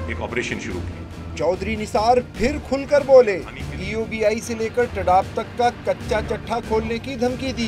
एक ऑपरेशन शुरू किया। चौधरी निसार फिर खुलकर बोले, EOBI से लेकर टडाप तक का कच्चा चट्टा खोलने की धमकी दी।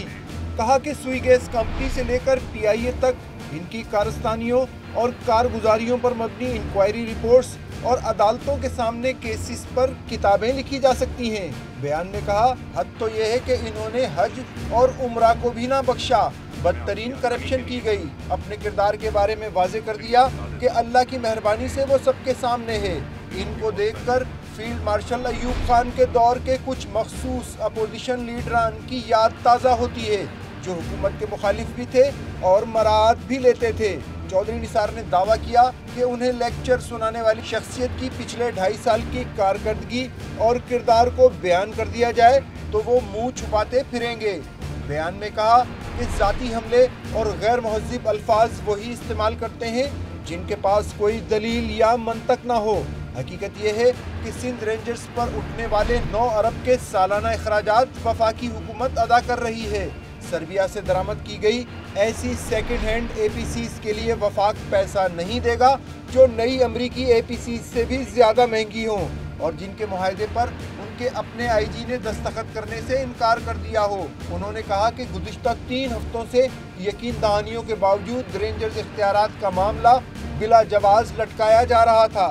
कहा कि सुई गैस कंपनी से लेकर PIA तक इनकी कारस्तानियों और कारगुजारियों पर मबनी इंक्वायरी रिपोर्ट्स और अदालतों के सामने केसेस पर किताबें लिखी जा सकती हैं। बयान में कहा, हद तो ये है कि इन्होंने हज और उम्रा को भी ना बख्शा, बदतरीन करप्शन की गई। अपने किरदार के बारे में वाजे कर दिया कि अल्लाह की मेहरबानी से वो सबके सामने है। इनको देखकर फील्ड मार्शल अयूब खान के दौर के कुछ मखसूस अपोजिशन लीडरान की याद ताज़ा होती है, जो हुकूमत के मुखालिफ भी थे और मराद भी लेते थे। चौधरी निसार ने दावा किया कि उन्हें लेक्चर सुनाने वाली शख्सियत की पिछले 2.5 साल की कारकर्दगी और किरदार को बयान कर दिया जाए तो वो मुंह छुपाते फिरेंगे। बयान में कहा कि ज़ाती हमले और गैर मुहज़्ज़िब अल्फाज वही इस्तेमाल करते हैं जिनके पास कोई दलील या मंतक ना हो। हकीकत यह है कि सिंध रेंजर्स पर उठने वाले 9 अरब के सालाना अखराजात वफाकी हुकूमत अदा कर रही है। सर्बिया से दरामद की गई ऐसी सेकंड हैंड APCs के लिए वफाक पैसा नहीं देगा जो नई अमरीकी APCs से भी ज़्यादा महंगी हों और जिनके मुआहदे पर उनके अपने IG ने दस्तखत करने से इनकार कर दिया हो। उन्होंने कहा कि गुज़िश्ता 3 हफ्तों से यकीन दहानियों के बावजूद रेंजर्स इख्तियारात का मामला बिला जवाज़ लटकाया जा रहा था।